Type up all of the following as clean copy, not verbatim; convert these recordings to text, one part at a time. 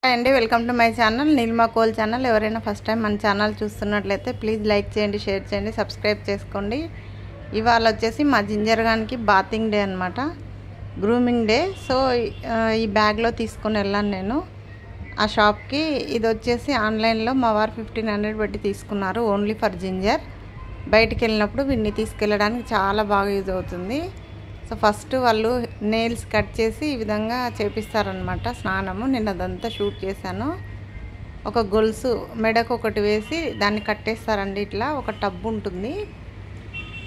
Hi అండి, welcome to my channel Neelima coal channel. ఎవరైనా first time మన ఛానల్ చూస్తున్నట్లయితే ప్లీజ్ లైక్ చేయండి, షేర్ చేయండి, సబ్స్క్రైబ్ చేసుకోండి. ఇవాళ వచ్చేసి మా జింజర్ గానికి బాతింగ్ డే అనమాట, గ్రూమింగ్ డే. సో ఈ బ్యాగ్లో తీసుకొని వెళ్ళాను నేను ఆ షాప్కి. ఇది వచ్చేసి ఆన్లైన్లో మా వారు 1500 పెట్టి తీసుకున్నారు, ఓన్లీ ఫర్ జింజర్. బయటికి వెళ్ళినప్పుడు వీడిని తీసుకెళ్ళడానికి చాలా బాగా యూజ్ అవుతుంది. సో ఫస్ట్ వాళ్ళు నెయిల్స్ కట్ చేసి ఈ విధంగా చేపిస్తారనమాట స్నానము. నేను అదంతా షూట్ చేశాను. ఒక గొలుసు మెడకు ఒకటి వేసి దాన్ని కట్టేస్తారండి. ఇట్లా ఒక టబ్ ఉంటుంది,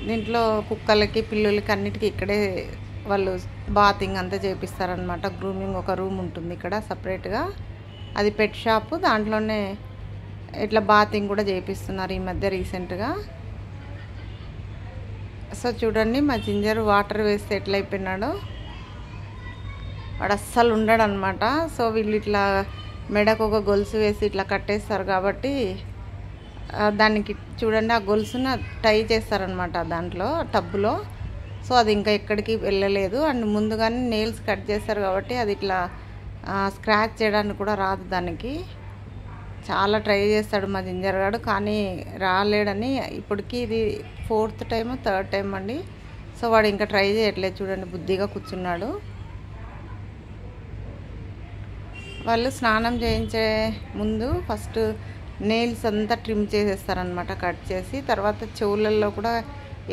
దీంట్లో కుక్కలకి పిల్లులకి అన్నిటికీ ఇక్కడే వాళ్ళు బాతింగ్ అంతా చేపిస్తారనమాట. గ్రూమింగ్ ఒక రూమ్ ఉంటుంది ఇక్కడ సపరేట్గా, అది పెట్ షాపు. దాంట్లోనే ఇట్లా బాతింగ్ కూడా చేపిస్తున్నారు ఈ మధ్య రీసెంట్గా. సో చూడండి మా జింజర్ వాటర్ వేస్తే ఎట్లా అయిపోయినాడో. వాడు అస్సలు ఉండడు అనమాట. సో వీళ్ళు ఇట్లా మెడకు ఒక గొలుసు వేసి ఇట్లా కట్టేస్తారు కాబట్టి దానికి చూడండి ఆ గొలుసున టై చేస్తారనమాట దాంట్లో టబ్బులో. సో అది ఇంకా ఎక్కడికి వెళ్ళలేదు. అండ్ ముందుగానే నెయిల్స్ కట్ చేస్తారు కాబట్టి అది ఇట్లా స్క్రాచ్ చేయడానికి కూడా రాదు దానికి. చాలా ట్రై చేస్తాడు మా జింజర్ గాడు, కానీ రాలేడని. ఇప్పటికీ ఇది 4th టైం 3rd టైం అండి. సో వాడు ఇంకా ట్రై చేయట్లేదు. చూడండి బుద్ధిగా కూర్చున్నాడు. వాళ్ళు స్నానం చేయించే ముందు ఫస్ట్ నెయిల్స్ అంతా ట్రిమ్ చేసేస్తారనమాట, కట్ చేసి. తర్వాత చెవులలో కూడా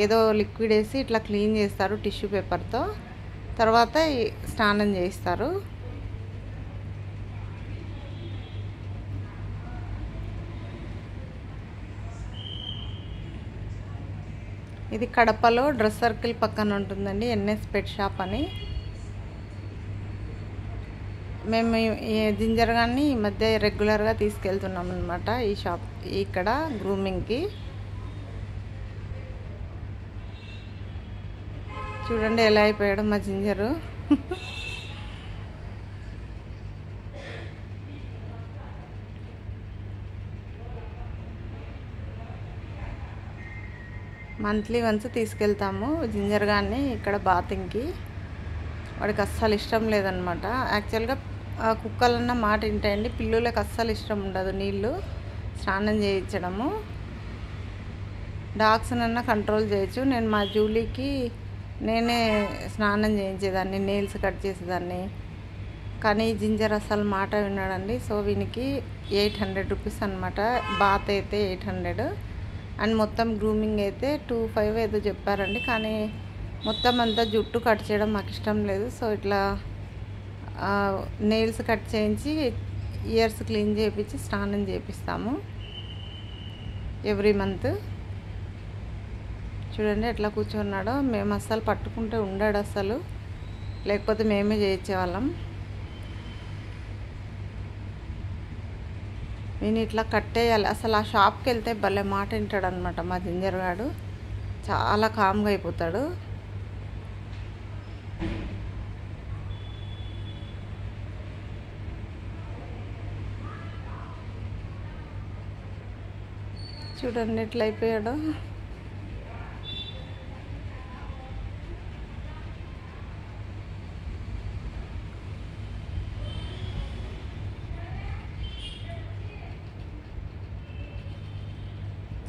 ఏదో లిక్విడ్ వేసి ఇట్లా క్లీన్ చేస్తారు టిష్యూ పేపర్తో. తర్వాత స్నానం చేయిస్తారు. ఇది కడపలో డ్రెస్ సర్కిల్ పక్కన ఉంటుందండి, ఎన్ఎస్ పెట్ షాప్ అని. మేము ఈ జింజర్ గాన్ని ఈ మధ్య రెగ్యులర్గా తీసుకెళ్తున్నాం అనమాట ఈ షాప్ ఇక్కడ గ్రూమింగ్కి. చూడండి ఎలా అయిపోయాడు మా జింజరు. మంత్లీ వన్స్ తీసుకెళ్తాము జింజర్ గాన్ని ఇక్కడ బాతింగ్కి. వాడికి అస్సలు ఇష్టం లేదనమాట. యాక్చువల్గా కుక్కలన్న మాట వింటాయండి, పిల్లులకు అస్సలు ఇష్టం ఉండదు నీళ్ళు స్నానం చేయించడము. డాగ్స్నన్నా కంట్రోల్ చేయొచ్చు. నేను మా జూలీకి నేనే స్నానం చేయించేదాన్ని, నెయిల్స్ కట్ చేసేదాన్ని. కానీ జింజర్ అసలు మాట విన్నాడండి. సో వీనికి 800 రూపీస్ అనమాట. బాత్ అయితే 800 అండ్ మొత్తం గ్రూమింగ్ అయితే 25 ఏదో చెప్పారండి. కానీ మొత్తం అంతా జుట్టు కట్ చేయడం మాకు ఇష్టం లేదు. సో ఇట్లా నెయిల్స్ కట్ చేయించి ఇయర్స్ క్లీన్ చేయించి స్నానం చేపిస్తాము ఎవ్రీ మంత్. చూడండి ఎట్లా కూర్చున్నాడో. మేము అస్సలు పట్టుకుంటే ఉండాడు అస్సలు, లేకపోతే మేమే చేయించేవాళ్ళం. నేను ఇట్లా కట్టేయాలి. అసలు ఆ షాప్కి వెళ్తే భలే మాట వింటాడు అనమాట మా జింజర్ గాడు. చాలా కామ్గా అయిపోతాడు. చూడండి ఎట్లా అయిపోయాడు.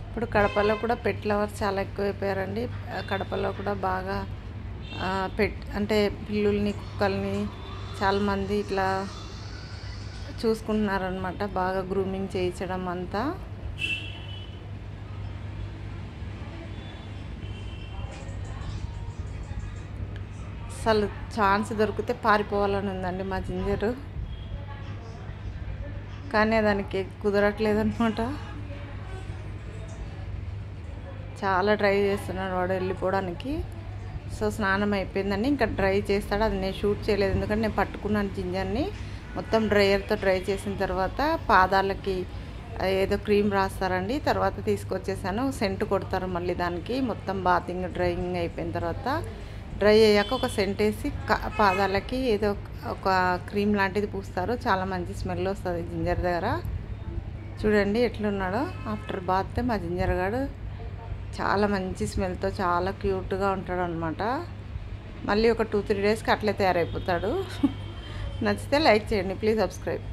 ఇప్పుడు కడపలో కూడా పెట్ లవర్స్ చాలా ఎక్కువైపోయారండి. కడపలో కూడా బాగా అంటే పిల్లుల్ని కుక్కల్ని చాలామంది ఇట్లా చూసుకుంటున్నారనమాట, బాగా గ్రూమింగ్ చేయించడం అంతా. అసలు ఛాన్స్ దొరికితే పారిపోవాలని ఉందండి మా జింజరు, కానీ దానికి కుదరట్లేదన్నమాట. చాలా ట్రై చేస్తున్నాడు వాడు వెళ్ళిపోవడానికి. సో స్నానం అయిపోయిందండి, ఇంకా డ్రై చేస్తాడు. అది నేను షూట్ చేయలేదు ఎందుకంటే నేను పట్టుకున్నాను జింజర్ని. మొత్తం డ్రైయర్తో డ్రై చేసిన తర్వాత పాదాలకి ఏదో క్రీమ్ రాస్తారండి. తర్వాత తీసుకొచ్చేసాను, సెంట్ కొడతారు మళ్ళీ దానికి. మొత్తం బాతింగ్ డ్రైయింగ్ అయిపోయిన తర్వాత డ్రై అయ్యాక ఒక సెంట్ వేసి పాదాలకి ఏదో ఒక క్రీమ్ లాంటిది పూస్తారు. చాలా మంచి స్మెల్ వస్తుంది జింజర్ దగ్గర. చూడండి ఎట్లున్నాడో ఆఫ్టర్ బాత్ మా జింజర్ గాడు. చాలా మంచి స్మెల్తో చాలా క్యూట్గా ఉంటాడు అనమాట. మళ్ళీ ఒక 2-3 డేస్కి అట్లే తయారైపోతాడు. నచ్చితే లైక్ చేయండి, ప్లీజ్ సబ్స్క్రైబ్.